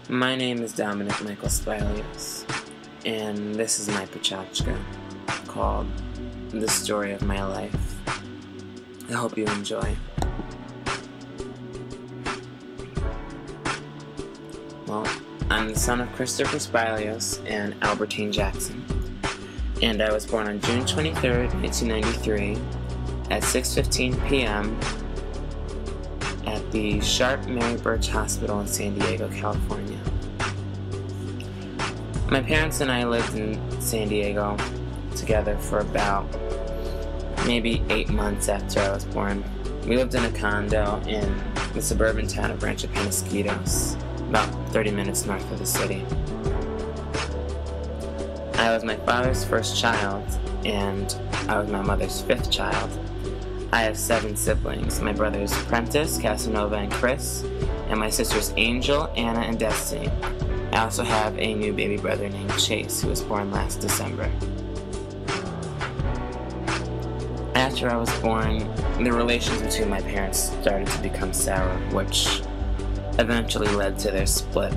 My name is Dominic Michael Spilius, and this is my pecha called The Story of My Life. I hope you enjoy. Well, I'm the son of Christopher Spilius and Albertine Jackson, and I was born on June 23rd, 1993 at 6:15 p.m. at the Sharp Mary Birch Hospital in San Diego, California. My parents and I lived in San Diego together for about maybe 8 months after I was born. We lived in a condo in the suburban town of Rancho Penasquitos, about 30 minutes north of the city. I was my father's first child, and I was my mother's 5th child. I have 7 siblings. My brothers Prentice, Casanova, and Chris, and my sisters Angel, Anna, and Destiny. I also have a new baby brother named Chase, who was born last December. After I was born, the relations between my parents started to become sour, which eventually led to their split,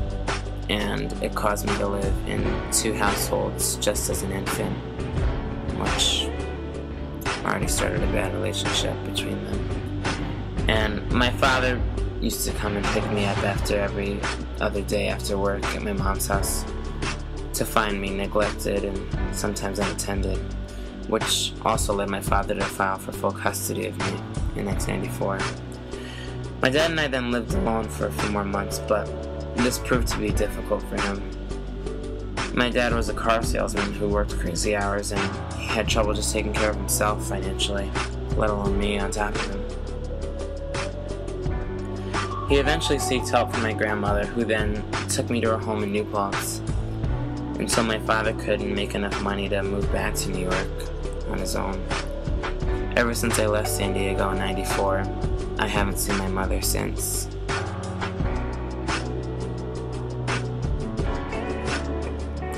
and it caused me to live in 2 households just as an infant, which already started a bad relationship between them. And my father used to come and pick me up after every other day after work at my mom's house to find me neglected and sometimes unattended, which also led my father to file for full custody of me in 1994. My dad and I then lived alone for a few more months, but this proved to be difficult for him. My dad was a car salesman who worked crazy hours, and he had trouble just taking care of himself financially, let alone me on top of him. He eventually sought help from my grandmother, who then took me to her home in New Paltz, until my father couldn't make enough money to move back to New York on his own. Ever since I left San Diego in '94, I haven't seen my mother since.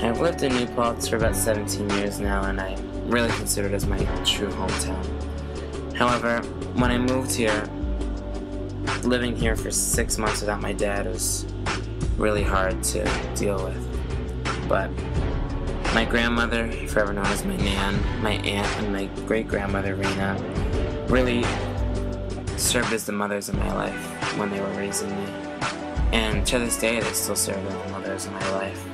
I've lived in New Paltz for about 17 years now, and I really consider it as my true hometown. However, when I moved here, living here for 6 months without my dad was really hard to deal with. But my grandmother, forever known as my Nan, my aunt, and my great-grandmother, Rena, really served as the mothers in my life when they were raising me. And to this day, they still serve as the mothers in my life.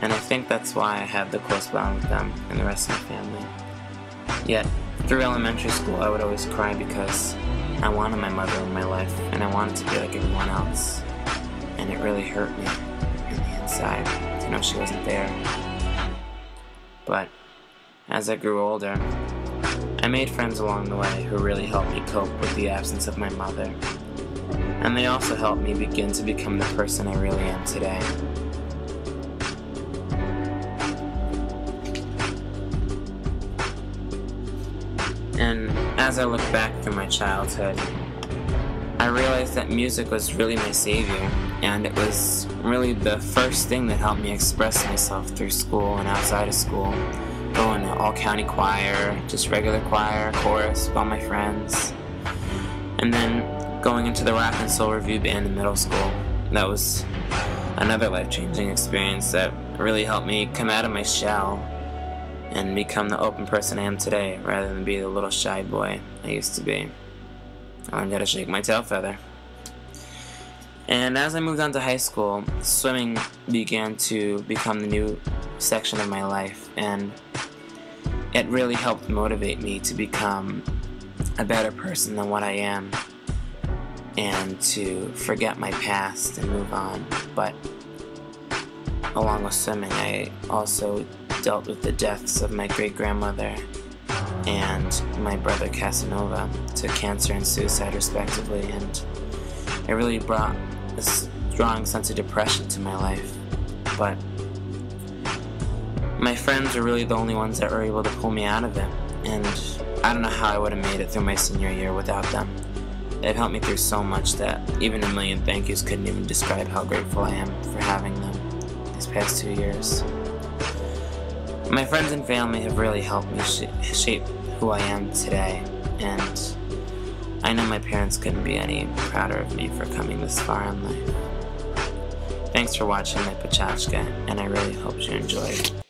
And I think that's why I have the close bond with them and the rest of my family. Yet, through elementary school, I would always cry because I wanted my mother in my life, and I wanted to be like everyone else. And it really hurt me in the inside to know she wasn't there. But as I grew older, I made friends along the way who really helped me cope with the absence of my mother. And they also helped me begin to become the person I really am today. And as I look back through my childhood, I realized that music was really my savior, and it was really the first thing that helped me express myself through school and outside of school. Going to all-county choir, just regular choir, chorus, with all my friends. And then going into the rock and soul review band in middle school. That was another life-changing experience that really helped me come out of my shell and become the open person I am today, rather than be the little shy boy I used to be. I learned how to shake my tail feather. And as I moved on to high school, swimming began to become the new section of my life, and it really helped motivate me to become a better person than what I am, and to forget my past and move on. But along with swimming, I also dealt with the deaths of my great-grandmother and my brother Casanova to cancer and suicide respectively, and it really brought a strong sense of depression to my life. But my friends were really the only ones that were able to pull me out of it, and I don't know how I would have made it through my senior year without them. They've helped me through so much that even a million thank yous couldn't even describe how grateful I am for having them these past 2 years. My friends and family have really helped me shape who I am today, and I know my parents couldn't be any prouder of me for coming this far in life. Thank Thanks for watching my pachachka, and I really hope you enjoyed.